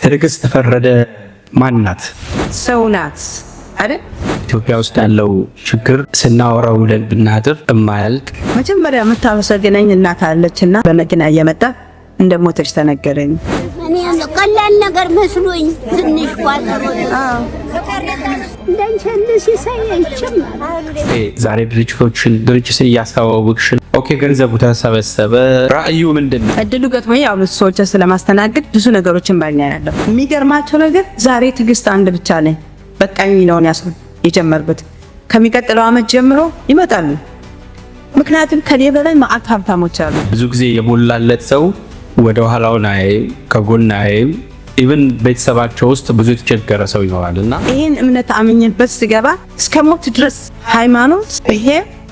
ትዕግስት ፈረደ ማን ናት? ሰው ናት አይደል? ኢትዮጵያ ውስጥ ያለው ችግር ስናወራው ውለን ብናድር እማያልቅ መጀመሪያ የምታመሰግነኝ እናት አለችና በመኪና እየመጣ እንደሞተች ተነገረኝ። እኔ ቀላል ነገር መስሎኝ ትንሽ ቋጠሮ እንደንቸልሽ ይሰየችም ዛሬ ድርጅት እያስተዋወቅሽ ኦኬ፣ ገንዘቡ ተሰበሰበ፣ ራእዩ ምንድነው? እድሉ ገጥሞኝ ያው ሰዎች ስለማስተናገድ ብዙ ነገሮችን ባኛለሁ። የሚገርማቸው ነገር ዛሬ ትዕግስት አንድ ብቻ ነኝ በቃኝ የሚለውን የጀመርኩት ከሚቀጥለው ዓመት ጀምሮ ይመጣሉ። ምክንያቱም ከኔ በላይ ማአት ሀብታሞች አሉ። ብዙ ጊዜ የሞላለት ሰው ወደ ኋላው ናይ ከጎን ናይ ኢቭን ቤተሰባቸው ውስጥ ብዙ የተቸገረ ሰው ይኖራልና ይሄን እምነት አምኜበት ስገባ እስከ ሞት ድረስ ሃይማኖት ይሄ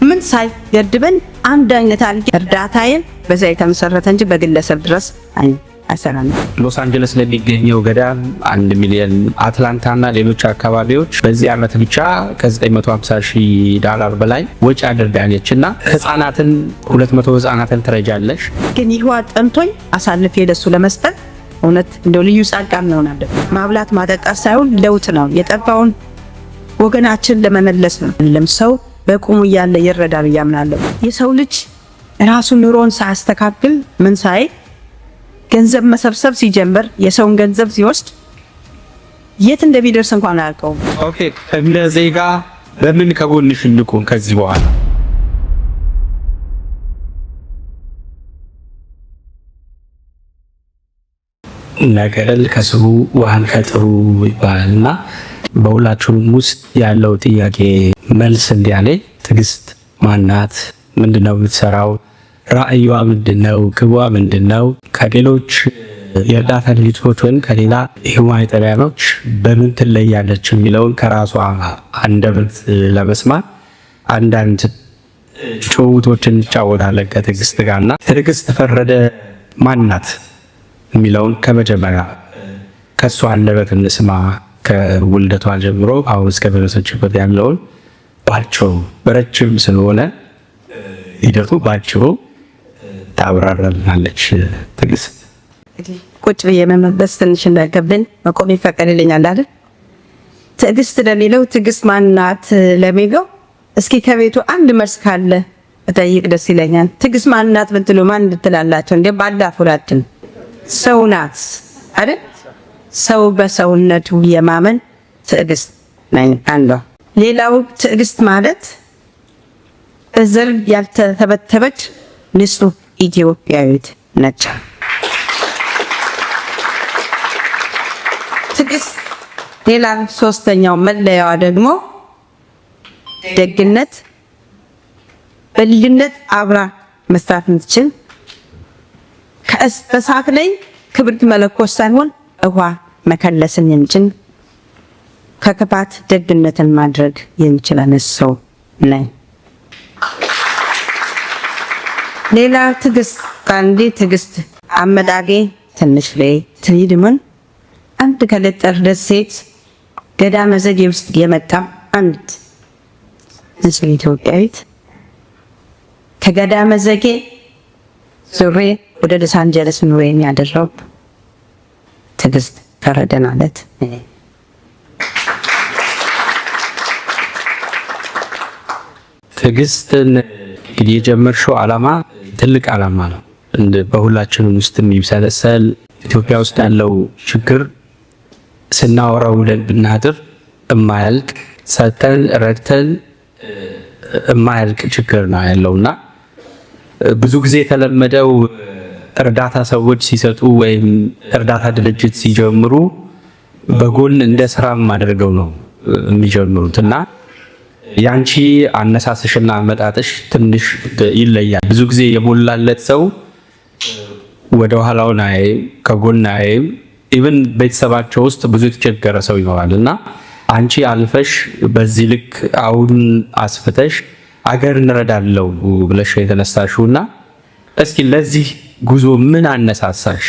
ምን ሳይገድበን አንድ አይነት አልክ እርዳታዬን በዛ የተመሰረተ እንጂ በግለሰብ ድረስ አይሰራም። ሎስ አንጀለስ ለሚገኘው ገዳም 1 ሚሊዮን፣ አትላንታና ሌሎች አካባቢዎች በዚህ ዓመት ብቻ $950,000 በላይ ወጪ አድርጋለችና ህፃናትን 200 ህፃናትን ትረጃለሽ። ግን ይህዋ ጠንቶኝ አሳልፌ ለሱ ለመስጠት እውነት እንደው ልዩ ጻድቃን ነው ማለት ማብላት ማጠጣት ሳይሆን ለውጥ ነው የጠፋውን ወገናችን ለመመለስ ነው። ሰው በቁሙ እያለ ይረዳል ያምናለሁ። የሰው ልጅ ራሱ ኑሮን ሳያስተካክል ምን ሳይ ገንዘብ መሰብሰብ ሲጀምር የሰውን ገንዘብ ሲወስድ የት እንደሚደርስ እንኳን አያውቀውም። ኦኬ፣ እንደ ዜጋ በምን ከጎንሽ እንቁም ከዚህ በኋላ? ነገረል ከስሩ ውሃን ከጥሩ ይባላልና በሁላችሁም ውስጥ ያለው ጥያቄ መልስ እንዲያለኝ ትዕግስት ማናት? ምንድነው የምትሰራው? ራእዩዋ ምንድነው? ግቧ ምንድነው? ከሌሎች የእርዳታ ድርጅቶች ወይም ከሌላ ሁማኒታሪያኖች በምን ትለያለች የሚለውን ከራሷ አንደበት ለመስማት አንዳንድ ጭውውቶችን እንጫወታለን ከትዕግስት ጋርና ትዕግስት ፈረደ ማናት የሚለውን ከመጀመሪያ ከሷ አንደበት እንስማ። ከውልደቷ ጀምሮ አሁን እስከ ደረሰችበት ያለውን ባጭሩ በረጅም ስለሆነ ሂደቱ ባጭሩ ታብራራልናለች። ትዕግስት ቁጭ ብዬ መመለስ ትንሽ እንዳይከብደኝ መቆም ይፈቀድልኛል አይደል? ትዕግስት ለሚለው ትዕግስት ማናት ለሚለው እስኪ ከቤቱ አንድ መልስ ካለ እጠይቅ ደስ ይለኛል። ትዕግስት ማናት ብትሉ ማን ትላላችሁ? እንዴ ባላፉላችን ሰው ናት አይደል? ሰው በሰውነቱ የማመን ትዕግስት ነኝ አንዷ። ሌላው ትዕግስት ማለት በዘር ያልተተበተበች ንጹህ ኢትዮጵያዊት ነች። ትዕግስት ሌላ ሶስተኛው መለያዋ ደግሞ ደግነት፣ በልጅነት አብራ መስራት የምትችል በእሳት ላይ ክብሪት መለኮስ ሳይሆን ውሃ መከለስን የሚችል ከክፋት ደግነትን ማድረግ የሚችል ሰው ነኝ። ሌላ ትዕግስት አንዴ ትዕግስት አመዳጌ ትንሽ ላይ ትሪድምን አንድ ከለጠር ደሴት ገዳመ ዘጌ ውስጥ የመጣ አንድ ንጹህ ኢትዮጵያዊት ከገዳመ ዘጌ ዙሬ ወደ ሎስ አንጀለስ ኑሮ የሚያደርገው ትዕግስት ፈረደ ማለት ትዕግስትን እንግዲህ የጀመርሽው ዓላማ ትልቅ ዓላማ ነው። በሁላችንም ውስጥ የሚብሰለሰል ኢትዮጵያ ውስጥ ያለው ችግር ስናወራው ውለን ብናድር እማያልቅ ሰተን ረድተን እማያልቅ ችግር ነው ያለውና ብዙ ጊዜ የተለመደው እርዳታ ሰዎች ሲሰጡ ወይም እርዳታ ድርጅት ሲጀምሩ በጎን እንደ ስራም አድርገው ነው የሚጀምሩትና ያንቺ አነሳስሽና አመጣጥሽ ትንሽ ይለያል። ብዙ ጊዜ የሞላለት ሰው ወደ ኋላው ናይ ከጎን ናይ ኢቭን ቤተሰባቸው ውስጥ ብዙ የተቸገረ ሰው ይኖራልና አንቺ አልፈሽ በዚህ ልክ አሁን አስፍተሽ አገር እንረዳለው ብለሽ የተነሳሽውና እስኪ ለዚህ ጉዞ ምን አነሳሳሽ?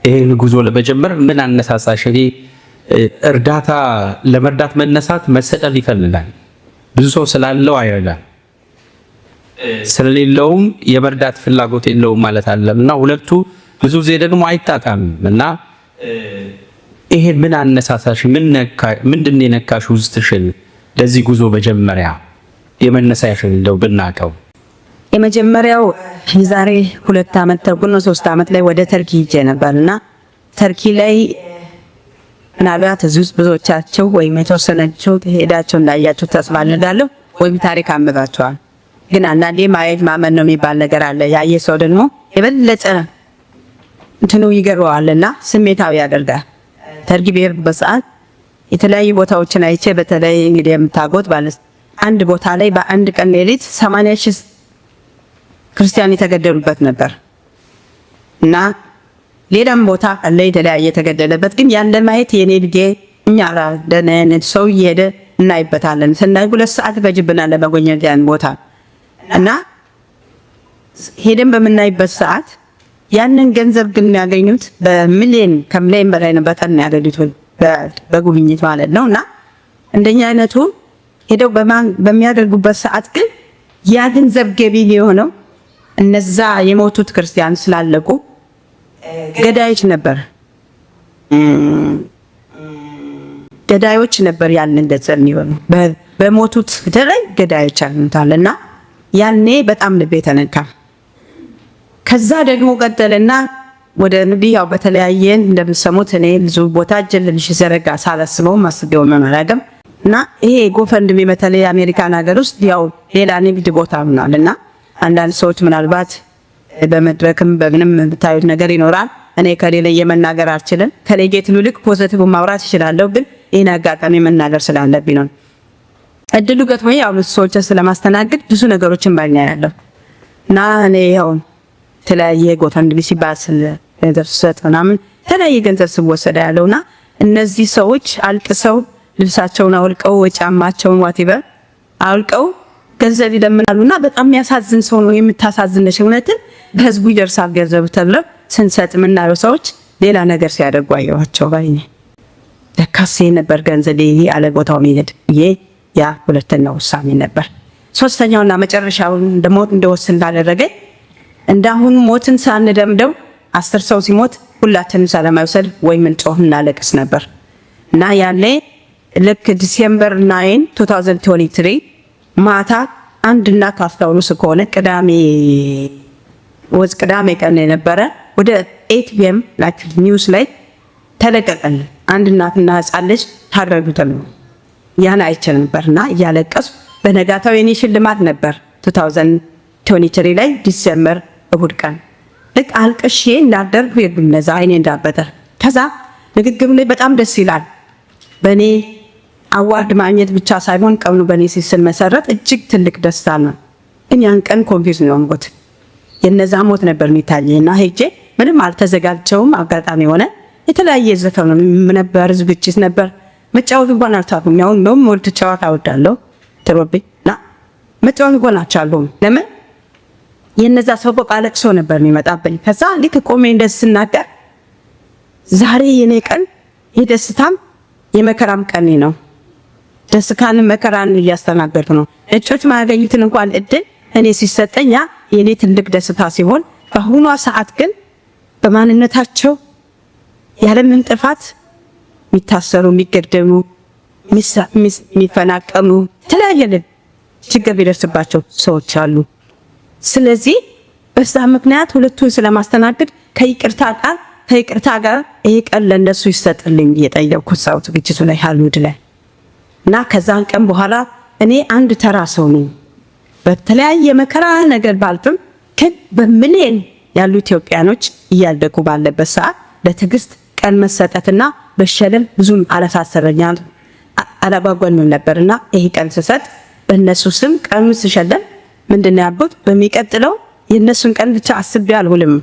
ይሄን ጉዞ ለመጀመር ምን አነሳሳሽ? እርዳታ ለመርዳት መነሳት መሰጠት ይፈልጋል። ብዙ ሰው ስላለው አይረዳም፣ ስለሌለውም የመርዳት ፍላጎት የለውም ማለት አለምና ሁለቱ ብዙ ጊዜ ደግሞ አይጣጣምም እና ይሄ ምን አነሳሳሽ? ምንድን ነው የነካሽ ውስጥሽን ለዚህ ጉዞ መጀመሪያ የመነሳሽን እንደው ብናቀው? የመጀመሪያው የዛሬ 2 ዓመት ተኩል ነው 3 ዓመት ላይ ወደ ተርኪ ሄጄ ነበርና ተርኪ ላይ ምናልባት እዚህ ውስጥ ብዙዎቻቸው ወይም የተወሰናቸው ሄዳቸው እንዳያችሁ ተስፋ አደርጋለሁ ወይም ታሪክ አንብባችኋል። ግን አንዳንዴ ማየት ማመን ነው የሚባል ነገር አለ። ያየ ሰው ደግሞ የበለጠ እንትኑ ይገርዋልና ስሜታዊ ያደርጋል። ተርኪ በሄድኩበት ሰዓት የተለያዩ ቦታዎችን አይቼ በተለይ እንግዲህ የምታውቁት ማለት አንድ ቦታ ላይ በአንድ ቀን ሌሊት 80,000 ክርስቲያን የተገደሉበት ነበር እና ሌላም ቦታ አለ የተለያየ የተገደለበት። ግን ያን ለማየት የኔ ልጄ እኛ ደነን ሰው እየሄደ እናይበታለን። ስናይ 2 ሰዓት ፈጅብናል ለመጎብኘት ያን ቦታ እና ሄደን በምናይበት ሰዓት ያንን ገንዘብ ግን ያገኙት በሚሊዮን ከሚሊዮን በላይ ነው በቀን ያገኙት በጉብኝት ማለት ነውና እንደኛ አይነቱ ሄደው በሚያደርጉበት ሰዓት ግን ያ ገንዘብ ገቢ የሆነው እነዛ የሞቱት ክርስቲያን ስላለቁ ገዳዮች ነበር ያንን ገንዘብ የሚሆኑ በሞቱት ላይ ገዳዮች አሉታልና ያኔ በጣም ልቤ ተነካ። ከዛ ደግሞ ቀጠለና ወደ ያው በተለያየ እንደምሰሙት እኔ ብዙ ቦታ ጀልልሽ ዘረጋ ሳላስበው ማስገው መመራገም እና ይሄ ጎፈንድሚ በተለይ አሜሪካን ሀገር ውስጥ ያው ሌላ ንግድ ቦታ ሆኗልና አንዳንድ ሰዎች ምናልባት በመድረክም በምንም ብታዩት ነገር ይኖራል። እኔ ከሌለ የመናገር አልችልም። ከኔጌቲቭ ልክ ፖዚቲቭ ማውራት ይችላል። ግን ይሄን አጋጣሚ መናገር ስላለብኝ ነው። እድሉ ገጥሞኝ ያው ሰዎች ስለማስተናገድ ብዙ ነገሮችን ባኛ ያለው እና እኔ ያው ተለያየ ጎፈንድሚ ሲባል ገንዘብ ሰጥ ምናምን ተለያየ ገንዘብ ስወሰደ ያለውና እነዚህ ሰዎች አልቅሰው ልብሳቸውን አውልቀው ወጫማቸውን ዋቲበር አውልቀው ገንዘብ ይለምናሉና በጣም የሚያሳዝን ሰው ነው። የምታሳዝነሽ እውነትን በህዝቡ ይደርሳል ገንዘብ ተብለው ስንሰጥ ምናየው ሰዎች ሌላ ነገር ሲያደርጉ አየኋቸው ባይኔ። ለካሴ ነበር ገንዘብ ይሄ አለ ቦታው የሚሄድ ያ ሁለተኛው ውሳኔ ነበር። ሶስተኛውና መጨረሻውን እንደሞት እንደወስን እንዳደረገኝ እንዳሁን ሞትን ሳንደምደው 10 ሰው ሲሞት ሁላችንም ሰላማዊ ሰልፍ ወይም እንጮህ እናለቅስ ነበር እና ያኔ ልክ ዲሴምበር 9 2023 ማታ አንድና ካፍታውሉስ ከሆነ ቅዳሜ ቀን የነበረ ወደ 8 PM ላይክ ኒውስ ላይ ተለቀቀን። አንድ እናትና ህፃን ልጅ ታረዱታል። ያን አይቼ ነበርና እያለቀሱ በነጋታው የኔ ሽልማት ነበር 2023 ላይ ዲሴምበር እሁድ ቀን ልክ አልቅሼ እንዳደርኩ የግነዛ አይኔ እንዳበጠ ከዛ ንግግሩ ላይ በጣም ደስ ይላል። በኔ አዋርድ ማግኘት ብቻ ሳይሆን ቀኑ በኔ ሲስል መሰረት እጅግ ትልቅ ደስታ ነው። ግን ያን ቀን ኮንፊውዝ ነው ሞት የነዛ ሞት ነበር የሚታየኝና ሄጄ ምንም አልተዘጋጀውም። አጋጣሚ ሆነ የተለያየ ዘፈን ነበር ዝግጅት ነበር መጫወት እንኳን አልቻልኩም። ያው ነው ሞልት ጫወት አወዳለሁ ተሮብና መጫወት እንኳን አልቻልኩም። ለምን የነዛ ሰው በቃለቅሶ ነበር የሚመጣብኝ። ከዛ ልክ ቆሜ እንደስናገር ዛሬ የኔ ቀን የደስታም የመከራም ቀን ነው። ደስታን መከራን እያስተናገድኩ ነው። እጮች ማገኙትን እንኳን እድል እኔ ሲሰጠኛ የኔ ትልቅ ደስታ ሲሆን በአሁኗ ሰዓት ግን በማንነታቸው ያለምን ጥፋት የሚታሰሩ የሚገደሉ የሚፈናቀሉ የተለያየ ችግር ቢደርስባቸው ሰዎች አሉ። ስለዚህ በዛ ምክንያት ሁለቱን ስለማስተናገድ ከይቅርታ ጋር ይሄ ቀን ለነሱ ይሰጥልኝ የጠየቅኩት ሰው ዝግጅቱ ላይ ሃሊውድ ላይ እና ከዛን ቀን በኋላ እኔ አንድ ተራ ሰው ነኝ። በተለያየ መከራ ነገር ባልፍም ግን በሚሊዮን ያሉ ኢትዮጵያኖች እያደጉ ባለበት ሰዓት ለትዕግስት ቀን መሰጠትና በሸለም ብዙም አላሳሰበኛል አላጓጓንም ነበርና ይሄ ቀን ስሰጥ በእነሱ ስም ቀኑ ስሸለም ምንድነው ያልኩት በሚቀጥለው የነሱን ቀን ብቻ አስቤ አልውልም።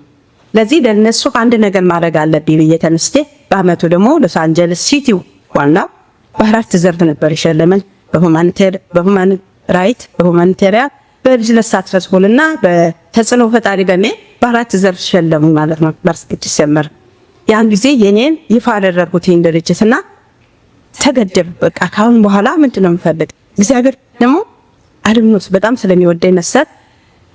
ለዚህ ለነሱ አንድ ነገር ማድረግ አለብኝ ብዬ ተነስቼ በአመቱ ደግሞ ሎስ አንጀለስ ሲቲው ዋና በአራት ዘርፍ ነበር የሸለመኝ በሁማን ራይት በሁማኒቴሪያን በቢዝነስ ሳክሰስፉልና በተጽዕኖ ፈጣሪ በሚል በአራት ዘርፍ ሸለሙ ማለት ነው። ዲሴምበር ያን ጊዜ የኔን ይፋ አደረኩት ድርጅትና ተገደብ በቃ ካሁን በኋላ ምንድነው የምፈልግ እግዚአብሔር ደግሞ አድምኖት በጣም ስለሚወደኝ መሰል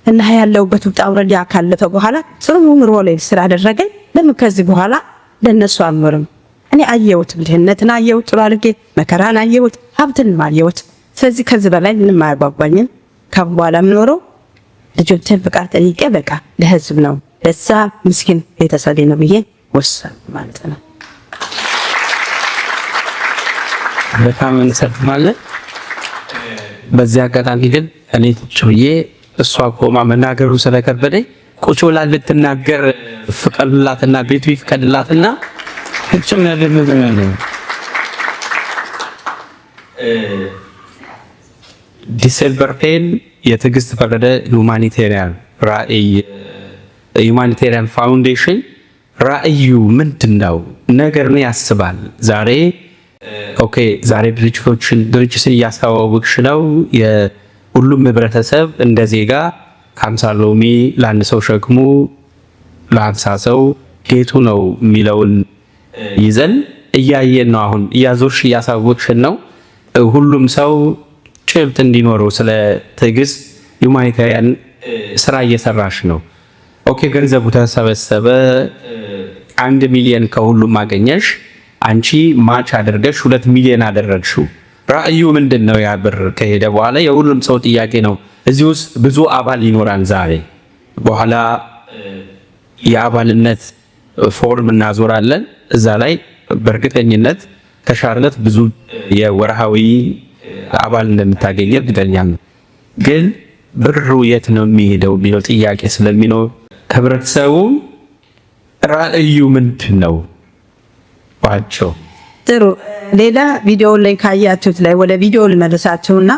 እና ያለውበት ውጣ ውረድ ካለፈ በኋላ ጽኑ ኑሮ ላይ ስላደረገኝ ለምን ከዚህ በኋላ ለነሱ አልኖርም። እኔ አየሁት፣ ድህነትን አየሁት፣ ጥሩ አድርጌ መከራን አየሁት፣ ሀብትን አየሁት። ስለዚህ ከዚህ በላይ ምንም አያጓጓኝም። ከአሁን በኋላ የምኖረው ልጆችን ፍቃድ ጠይቄ በቃ ለህዝብ ነው ለዛ ምስኪን ቤተሰቤ ነው ብዬ ወሰን ማለት ነው። በጣም እንሰጥማለን። በዚህ አጋጣሚ ግን እኔ ጮዬ እሷ ቆማ መናገሩ ስለከበደኝ ቁጭ ብላ ልትናገር ፍቀድላትና ቤቱ ይፍቀድላትና እጭም ያደረገው ዲሴምበር 10 የትዕግስት ፈረደ ሁማኒቴሪያን ፋውንዴሽን ራእዩ ምንድነው? ነገር ምን ያስባል? ዛሬ ዛሬ ድርጅትን እያስተዋወቅሽ ነው። የሁሉም ህብረተሰብ እንደ ዜጋ 50 ሎሚ ለአንድ ሰው ሸክሙ ለ50 ሰው ጌቱ ነው የሚለውን ይዘን እያየን ነው። አሁን እያዞርሽ እያሳወቅሽን ነው። ሁሉም ሰው ጭብጥ እንዲኖረው ስለ ትዕግስት ሁማኒታሪያን ስራ እየሰራሽ ነው። ገንዘቡ ተሰበሰበ፣ 1 ሚሊዮን ከሁሉም አገኘሽ። አንቺ ማች አድርገሽ 2 ሚሊዮን አደረግሽው። ራእዩ ምንድነው? ያ ብር ከሄደ በኋላ የሁሉም ሰው ጥያቄ ነው። እዚህ ውስጥ ብዙ አባል ይኖራል። ዛሬ በኋላ የአባልነት ፎርም እናዞራለን። እዛ ላይ በእርግጠኝነት ከሻርለት ብዙ የወርሃዊ አባል እንደምታገኝ እርግጠኛ ነኝ። ግን ብሩ የት ነው የሚሄደው የሚለው ጥያቄ ስለሚኖር ህብረተሰቡ ራእዩ ምንድን ነው ባቸው? ጥሩ። ሌላ ቪዲዮ ላይ ካያችሁት ላይ ወደ ቪዲዮ ልመልሳችሁና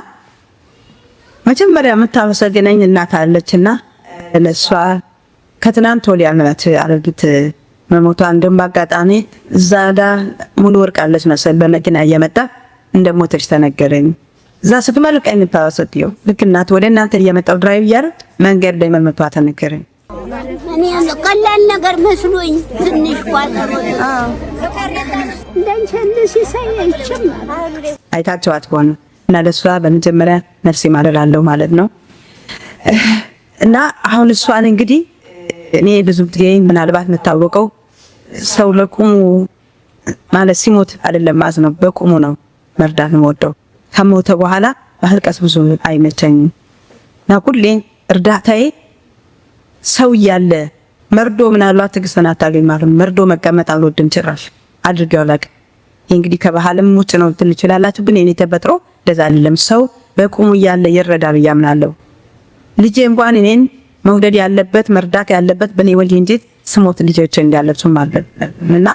መጀመሪያ የምታመሰግነኝ እናት አለችና ለሷ ከትናንት ወዲያ ዓመት አረግት መሞቷ እንደም ባጋጣሚ ዛዳ ሙሉ ወርቅ አለች መሰል በመኪና እየመጣ እንደሞተች ተነገረኝ። እዛ ስትመልቀኝ ታወሰጥየው ልክ እናት ወደ እናንተ እየመጣው ድራይቭ ያረድ መንገድ ላይ መሞቷ ተነገረኝ። እኔ ቀላል ነገር መስሎኝ ትንሽ ቋጠሮ እንደንቸልሽ ሲሳይችም አይታችኋት ሆነ እና ለሷ በመጀመሪያ ነፍሴ ማለላለሁ ማለት ነው። እና አሁን እሷን እንግዲህ እኔ ብዙ ጊዜ ምናልባት የምታወቀው ሰው ለቁሙ ማለት ሲሞት አይደለም ማዝነው በቁሙ ነው መርዳት የምወደው። ከሞተ በኋላ ማልቀስ ብዙ አይመቸኝም እና ሁሌ እርዳታዬ ሰው እያለ መርዶ ምናልባት ትዕግስትን አታገኝ ማለት ነው። መርዶ መቀመጥ አልወድም ጭራሽ አድርጌው አላውቅም። እንግዲህ ከባህልም ውጭ ነው እንትን ይችላላችሁ፣ ግን የኔ ተፈጥሮ እንደዛ አይደለም። ሰው በቁሙ እያለ ይረዳል ያምናለሁ። ልጄ እንኳን እኔን መውደድ ያለበት መርዳት ያለበት በኔ ወልጅ እንጂ ስሞት ልጆች እንዳለብሱ ማለት እና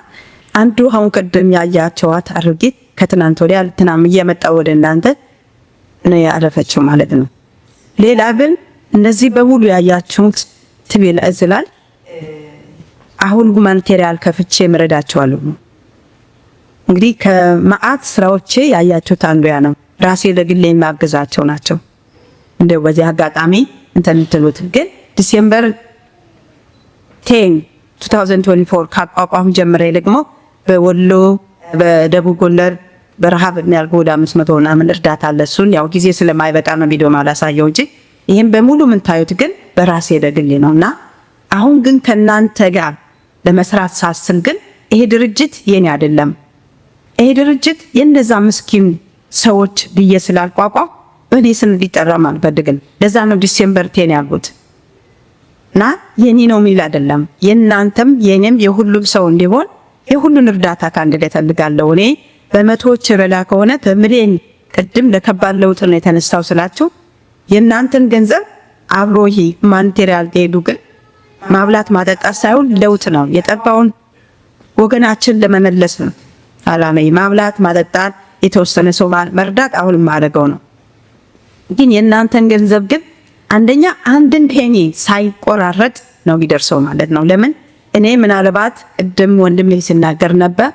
አንዱ አሁን ቅድም ያያቸዋት አርጊት ከትናንት ወዲያ ትናም እየመጣው ወደ እናንተ ነው ያረፈችው ማለት ነው። ሌላ ግን እነዚህ በሙሉ ያያችሁት ትቤል እዝላል አሁን ሁማኒቴሪያን ከፍቼ ምረዳቸዋለሁ። እንግዲህ ከመዓት ስራዎቼ ያያችሁት አንዱ ያ ነው። ራሴ ለግሌ ማገዛቸው ናቸው። እንደው በዚህ አጋጣሚ እንትሉት ግን ዲሴምበር 10 2024 ካቋቋም ጀምሬ ደግሞ በወሎ በደቡብ ጎንደር በረሃብ የሚያልጎዳ 500 ምናምን እርዳታ አለ። እሱን ያው ጊዜ ስለማይበቃ ነው ቪዲዮ ማላሳየው እንጂ ይሄን በሙሉ ምን ታዩት ግን በራሴ ለግሌ ነውና አሁን ግን ከናንተ ጋር ለመስራት ሳስል ግን ይሄ ድርጅት የኔ አይደለም። ይሄ ድርጅት የነዛ ምስኪን ሰዎች ብዬ ስላልቋቋም በኔ ስም ሊጠራ አልፈልግም። ለዛ ነው ዲሴምበር 10 ያልኩት እና የኔ ነው የሚል አይደለም። የናንተም የኔም የሁሉም ሰው እንዲሆን የሁሉን እርዳታ ካንድ ላይ ፈልጋለሁ። እኔ በመቶዎች ረዳ ከሆነ በሚሊዮን ቅድም ለከባድ ለውጥ ነው የተነሳው ስላችሁ የናንተን ገንዘብ አብሮ ይሄ ማቴሪያል ሄዱ ግን ማብላት ማጠጣት ሳይሆን ለውጥ ነው። የጠባውን ወገናችን ለመመለስ ነው አላማዬ። ማብላት ማጠጣት የተወሰነ ሰው መርዳት አሁን ማድረገው ነው። ግን የናንተን ገንዘብ ግን አንደኛ አንድን ፔኒ ሳይቆራረጥ ነው የሚደርሰው ማለት ነው። ለምን እኔ ምናልባት ቅድም ወንድሜ ሲናገር ነበር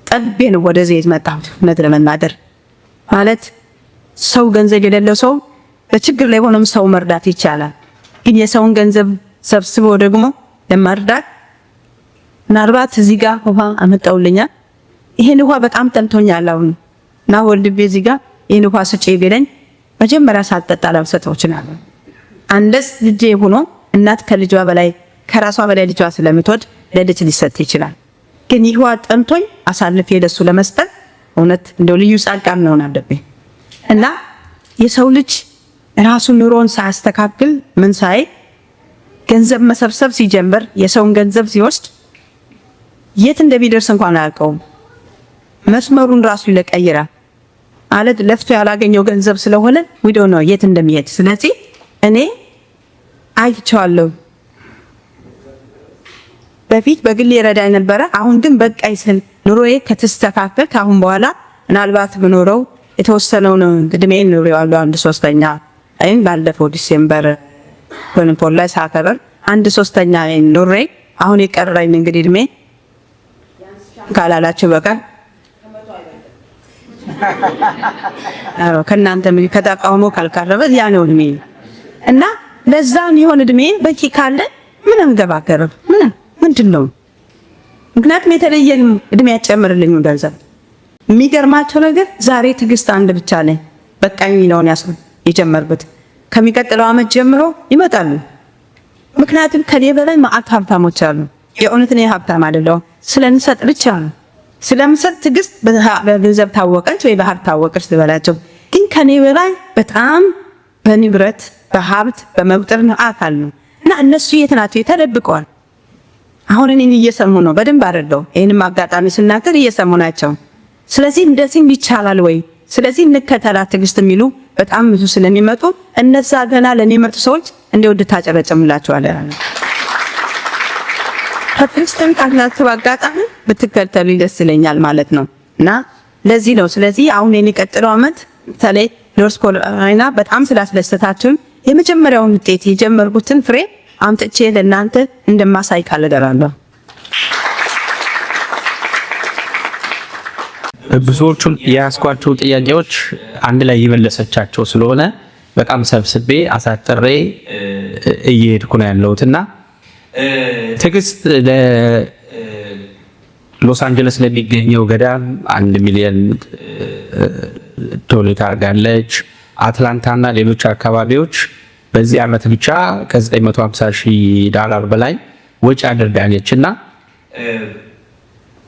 ጠብቤን ወደዚህ የመጣሁት እውነት ለመናገር ማለት ሰው ገንዘብ የሌለው ሰው በችግር ላይ ሆኖም ሰው መርዳት ይቻላል። ግን የሰውን ገንዘብ ሰብስቦ ደግሞ ለመርዳት ምናልባት እዚህ ጋር ውሃ አመጣውልኛል። ይሄን ውሃ በጣም ጠልቶኛል አሁን እና ወንድሜ እዚህ ጋር ይሄን ውሃ ስጪ ቢለኝ መጀመሪያ ሳልጠጣ ላልሰጠው እችላለሁ። አንደስ ልጄ ሆኖ እናት ከልጇ በላይ ከራሷ በላይ ልጇ ስለምትወድ ለልጅ ሊሰጥ ይችላል። ግን ይህዋ ጠንቶኝ አሳልፌ ለሱ ለመስጠት እውነት እንደው ልዩ ጻድቃን ነው አለብኝ እና የሰው ልጅ ራሱ ኑሮን ሳያስተካክል ምን ሳይ ገንዘብ መሰብሰብ ሲጀምር የሰውን ገንዘብ ሲወስድ የት እንደሚደርስ እንኳን አያውቀውም። መስመሩን ራሱ ይቀይራል ማለት ለፍቶ ያላገኘው ገንዘብ ስለሆነ ዊዶ ነው የት እንደሚሄድ። ስለዚህ እኔ አይቻለሁ። በፊት በግል ይረዳኝ ነበረ። አሁን ግን በቃይ ስል ኑሮዬ ከተስተካከለ ካሁን በኋላ ምናልባት ብኖረው የተወሰነው ነው እድሜን ኑሮዬ 1/3 አይን ባለፈው ዲሴምበር ኮንፖል ላይ ሳከበር 1/3 ኑሮዬ አሁን የቀረኝ እንግዲህ እድሜ ካላላችሁ በቃ ከእናንተ ምን ከተቃውሞ ካልቀረበ ያ ነው እድሜ እና ለዛም ይሆን እድሜ በቂ ካለ ምን አንገባገርም ምንድነው? ምክንያቱም የተለየ እድሜ ያጨምርልኝ ገንዘብ። የሚገርማቸው ነገር ዛሬ ትዕግስት አንድ ብቻ ነኝ በቃኝ ነው የጀመርኩት። ከሚቀጥለው ዓመት ጀምሮ ይመጣሉ። ምክንያቱም ከኔ በላይ ማአት ሀብታሞች አሉ። የእውነት ነው ሀብታም አይደለሁም ስለምሰጥ ብቻ ነው። ስለምሰጥ ትዕግስት በገንዘብ ታወቀች ወይ በሀብት ታወቀች ልበላቸው። ግን ከኔ በላይ በጣም በንብረት በሀብት በመቁጠር አካል ነው እና እነሱ የት ናቸው? ተደብቀዋል። አሁን እኔን እየሰሙ ነው በደንብ አይደለም። ይሄንም አጋጣሚ ስናገር እየሰሙ ናቸው። ስለዚህ እንደዚህ ይቻላል ወይ? ስለዚህ እንከተላት ትዕግስት የሚሉ በጣም ብዙ ስለሚመጡ እነዛ ገና ለኔ መርጥ ሰዎች እንደወድ ታጨረጨምላቸዋለሁ። ከትዕግስትን ካላችሁ አጋጣሚ ብትከተሉ ደስ ይለኛል ማለት ነው እና ለዚህ ነው። ስለዚህ አሁን የሚቀጥለው ዓመት በተለይ ኖርዝ ካሮላይና በጣም ስላስደሰታችሁ የመጀመሪያውን ውጤት የጀመርኩትን ፍሬ አምጥቼ ለእናንተ እንደማሳይ ካለደራለሁ። ብዙዎቹን ያስኳቸው ጥያቄዎች አንድ ላይ ይመለሰቻቸው ስለሆነ በጣም ሰብስቤ አሳጥሬ እየሄድኩ ነው ያለሁትና ትዕግስት ለሎስ አንጀለስ ለሚገኘው ገዳም 1 ሚሊዮን ዶላር አድርጋለች። አትላንታና ሌሎች አካባቢዎች በዚህ ዓመት ብቻ ከ$950,000 በላይ ወጪ አድርጋለች እና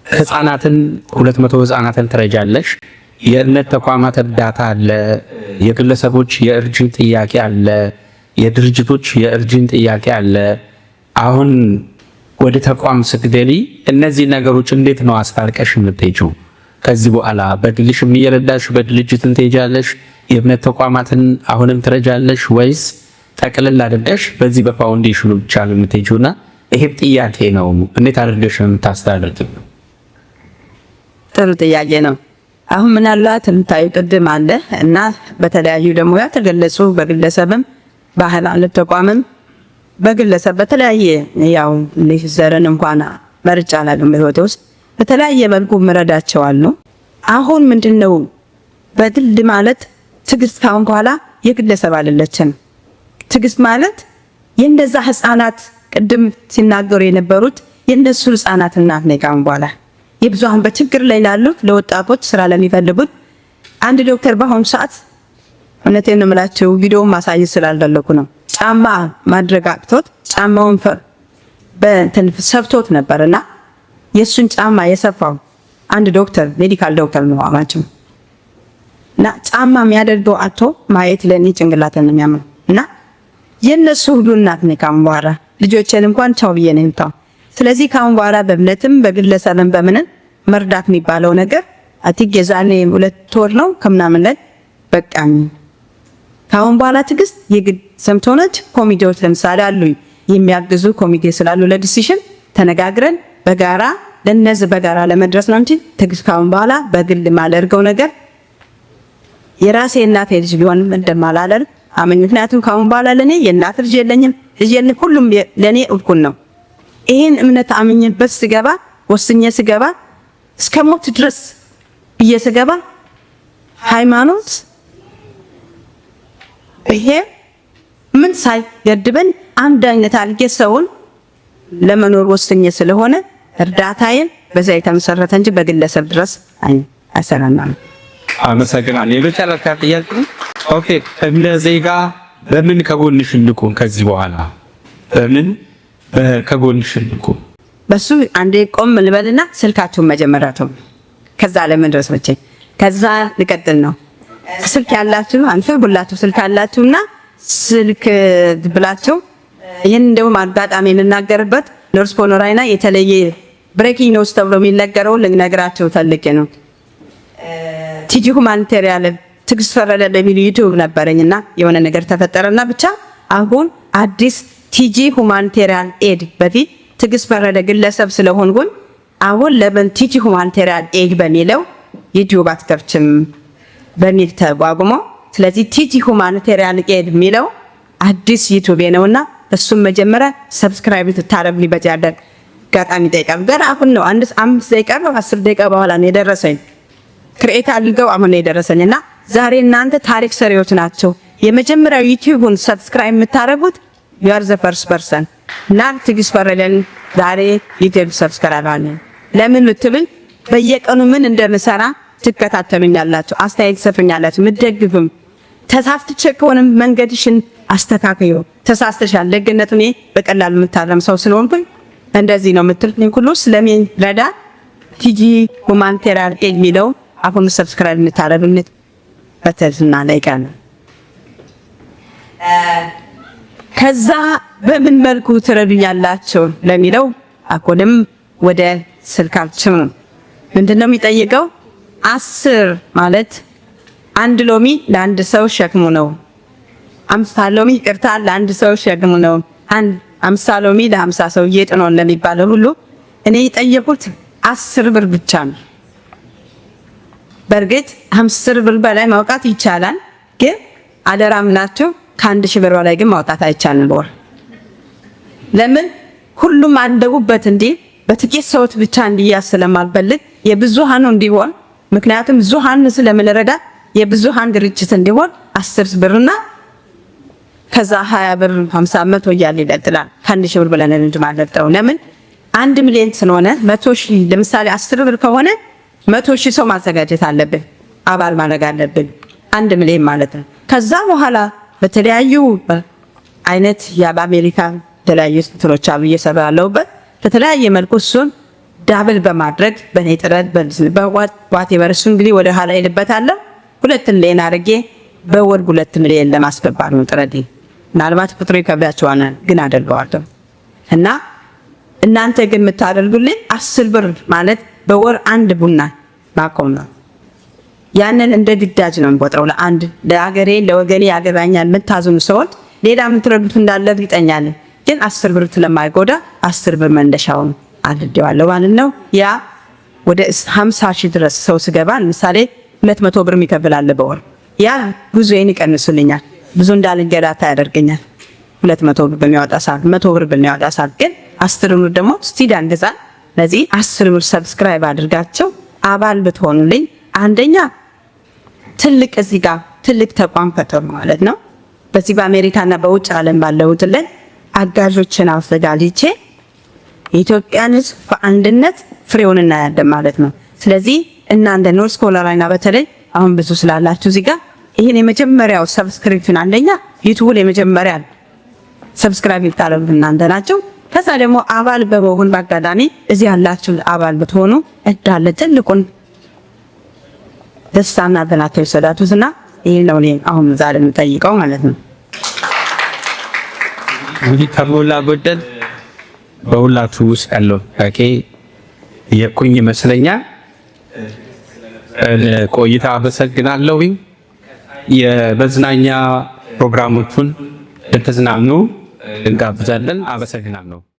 ህፃናትን 200 ህፃናትን ትረጃለሽ። የእምነት ተቋማት እርዳታ አለ፣ የግለሰቦች የእርጅን ጥያቄ አለ፣ የድርጅቶች የእርጅን ጥያቄ አለ። አሁን ወደ ተቋም ስትገቢ እነዚህ ነገሮች እንዴት ነው አስታርቀሽ የምትሄጂው? ከዚህ በኋላ በግልሽ እየረዳሽ በድርጅትን ትሄጃለሽ? የእምነት ተቋማትን አሁንም ትረጃለሽ ወይስ ጠቅልል አድርገሽ በዚህ በፋውንዴሽኑ ብቻ ነው የምትሄጂውና ይሄም ጥያቄ ነው። እንዴት አድርገሽ ነው የምታስተዳድሪው? ጥሩ ጥያቄ ነው። አሁን ምናልባት የምታዩ ቅድም አለ እና በተለያዩ ደግሞ ያተገለጹ በግለሰብም በሃይማኖት ተቋምም በግለሰብ በተለያየ ያው ለዘረን እንኳን መርጫ አላለም በህይወቴ ውስጥ በተለያየ መልኩ ምረዳቸዋለሁ። አሁን ምንድነው በግል ማለት ትዕግስት ካሁን በኋላ የግለሰብ አይደለችም። ትዕግስት ማለት የእነዛ ህፃናት ቅድም ሲናገሩ የነበሩት የእነሱ ህፃናት እናት ነኝ። ካሁን በኋላ የብዙሃን በችግር ላይ ላሉት ለወጣቶች ስራ ለሚፈልጉት አንድ ዶክተር በአሁኑ ሰዓት እውነቴን ነው የምላቸው ቪዲዮ ማሳየት ስላልደለኩ ነው። ጫማ ማድረግ አቅቶት ጫማውን በትንፍ ሰፍቶት ነበርና የሱን ጫማ የሰፋው አንድ ዶክተር ሜዲካል ዶክተር ነው አማቸው እና ጫማ የሚያደርገው አቶ ማየት ለኔ ጭንቅላትን ነው የሚያመው እና የነሱ ሁሉ እናት ነኝ። ካሁን በኋላ ልጆቼን እንኳን ቻው ብዬ ነው የምታው። ስለዚህ ካሁን በኋላ በእምነትም በግለሰብም በምንም መርዳት የሚባለው ነገር አትግ የዛኔ 2 ወር ነው ከምናምን ላይ በቃኝ። ካሁን በኋላ ትዕግስት የግድ ሰምቶነች ኮሚቴዎች ለምሳሌ አሉ የሚያግዙ ኮሚቴ ስላሉ ለዲሲሽን ተነጋግረን በጋራ ለነዚህ በጋራ ለመድረስ ነው እንጂ ትዕግስት ካሁን በኋላ በግል ማለርገው ነገር የራሴ እናት ልጅ ቢሆን እንደማላለን አመኝ። ምክንያቱም ካሁን በኋላ ለኔ የእናት ልጅ የለኝም፣ ልጅ የለኝ፣ ሁሉም ለኔ እኩል ነው። ይሄን እምነት አመኝበት ስገባ ወስኜ ስገባ እስከ ሞት ድረስ በየስገባ ሃይማኖት ይሄ ምን ሳይገድበን አንድ አይነት አድርጌ ሰውን ለመኖር ወስኜ ስለሆነ እርዳታዬን በዛ የተመሰረተ እንጂ በግለሰብ ድረስ አይሰራናል። አመሰግናለሁ። የመጨረሻ ጥያቄ ኦኬ፣ እንደ ዜጋ በምን ከጎንሽ እንቁም? ከዚህ በኋላ በምን ከጎንሽ እንቁም? በሱ አንዴ ቆም ልበልና ስልካችሁን መጀመሪያቸው ከዛ ለምን ድረስ መቼ ከዛ ልቀጥል ነው። ስልክ ያላችሁ አንፈልጉላችሁ ስልክ ያላችሁና ስልክ ብላችሁ ይሄን እንደውም አጋጣሚ ልናገርበት ኖርዝ ፖሎራይና የተለየ ብሬኪንግ ኒውስ ተብሎ የሚነገረው ልነግራችሁ ፈልጌ ነው። ቲጂ ሁማኒቴሪያን ትግስት ፈረደ በሚል ዩቲዩብ ነበረኝና የሆነ ነገር ተፈጠረና ብቻ አሁን አዲስ ቲጂ ሁማኒቴሪያን ኤድ በፊት ትግስት ፈረደ ግለሰብ ስለሆንኩኝ አሁን ለምን ቲጂ ሁማኒቴሪያን ኤድ በሚለው ዩቲዩብ አትከፍችም በሚል ተቋቁሞ ስለዚህ ቲጂ ሁማኒቴሪያን ኤድ የሚለው አዲስ ዩቲዩብ ነውና እሱም መጀመሪያ ሰብስክራይብ ልታረጉ በጃደር ጋጣሚ ጠይቃም ገና አሁን ነው 5 ደቂቃ ነው 10 ደቂቃ በኋላ ነው የደረሰኝ ክሬት አድርገው አሁን ነው የደረሰኝና ዛሬ እናንተ ታሪክ ሰሪዎች ናቸው። የመጀመሪያው ዩቲዩብን ሰብስክራይብ የምታረጉት you are the first person እና ትግስት ፈረደን ዛሬ ዩቲዩብ ሰብስክራይብ አለን። ለምን ልትብል በየቀኑ ምን እንደምሰራ ትከታተሉኛላችሁ፣ አስተያየት ሰፍኛላችሁ፣ ምትደግፉም ተሳስተሽ ከሆነም መንገድሽን አስተካክዩ ተሳስተሻል ደግነቱ እኔ በቀላሉ የምታረም ሰው ስለሆንኩኝ እንደዚህ ነው የምትልኝ ሁሉ ስለምን ረዳ ቲጂ ሁማኒቴሪያን ኤድ የሚለው አሁን ሰብስክራይብ እንታረጉልኝ በተዝና ላይካን ከዛ በምን መልኩ ትረዱኛላችሁ ለሚለው አቆንም ወደ ስልካችን ምንድነው የሚጠይቀው 10 ማለት አንድ ሎሚ ለአንድ ሰው ሸክሙ ነው። 50 ሎሚ ይቅርታ ለአንድ ሰው ሸክሙ ነው። 50 ሎሚ ለ50 ሰው እየጥነው ለሚባለው ሁሉ እኔ የጠየቁት 10 ብር ብቻ ነው። በርግጥ 50 ብር በላይ ማውጣት ይቻላል፣ ግን አደራም ናቸው ከ1000 ብር በላይ ግን ማውጣት አይቻልም በወር። ለምን ሁሉም አንደውበት እንዴ በጥቂት ሰዎች ብቻ እንዲያዝ ስለማልፈልግ የብዙሃኑ እንዲሆን ምክንያቱም ብዙሃን ስለምንረዳ የብዙሃን ድርጅት እንዲሆን 10 ብርና ከዛ 20 ብር 50 መቶ እያለ ይቀጥላል። ከ1000 ብር በላይ እንጂ ማለት ነው። ለምን 1 ሚሊዮን ስለሆነ 100,000 ለምሳሌ 10 ብር ከሆነ 100,000 ሰው ማዘጋጀት አለብን፣ አባል ማድረግ አለብን 1 ሚሊዮን ማለት ነው። ከዛ በኋላ በተለያዩ አይነት የአሜሪካ ተለያዩ ስቶሮች አብ እየሰራለውበት በተለያየ መልኩ እሱን ዳብል በማድረግ በኔ ጥረት በዋት የበርሱ እንግዲህ ወደ ኋላ ይልበታል 2 ሚሊዮን አድርጌ በወር 2 ሚሊዮን ለማስገባት ነው ጥረቴ። ምናልባት ቁጥሩ ይከብዳችኋል ግን አደርገዋለሁ እና እናንተ ግን የምታደርጉልኝ 10 ብር ማለት በወር 1 ቡና ማቆም ነው። ያንን እንደ ግዳጅ ነው የምቆጥረው ለአንድ ለሀገሬ ለወገኔ ያገባኛል የምታዝኑ ሰዎች ሌላ የምትረዱት እንዳለ ይጠኛል። ግን 10 ብር ስለማይጎዳ 10 ብር መንደሻው አድርጌዋለሁ ማለት ነው። ያ ወደ 50,000 ድረስ ሰው ስገባ ለምሳሌ 200 ብር የሚከፍላል በወር ያ ጉዞዬን ይቀንሱልኛል፣ ብዙ እንዳልገላታ ያደርገኛል። 200 ብር በሚያወጣ ሰዓት 100 ብር በሚያወጣ ሰዓት ግን 10 ብር ደግሞ ስቲድ አንገዛ። ለዚህ 10 ብር ሰብስክራይብ አድርጋቸው አባል ብትሆኑልኝ አንደኛ ትልቅ እዚህ ጋር ትልቅ ተቋም ፈጠሩ ማለት ነው። በዚህ በአሜሪካና በውጭ ዓለም ባለውት ላይ አጋዦችን አዘጋጅቼ የኢትዮጵያን ሕዝብ በአንድነት ፍሬውን እናያለን ማለት ነው። ስለዚህ እናንተ ኖርዝ ፖሎራይና በተለይ አሁን ብዙ ስላላችሁ እዚህ ጋር ይሄን የመጀመሪያው ሰብስክሪፕሽን አንደኛ ዩቲዩብ የመጀመሪያ ሰብስክራይብ ይታረጉ እናንተ ናችሁ። ከዛ ደግሞ አባል በመሆን በአጋጣሚ እዚህ ያላችሁ አባል ብትሆኑ እንዳለ ትልቁን ደስታና በላተው ሰዳቱና ይሄ ነው አሁን ዛሬ የምጠይቀው ማለት ነው። እንግዲህ ከሞላ ጎደል በሁላችሁ ውስጥ ያለው ታኬ የኩኝ ይመስለኛል። ቆይታ አመሰግናለሁ። የመዝናኛ ፕሮግራሞቹን እንድትዝናኑ እንጋብዛለን። አመሰግናለሁ።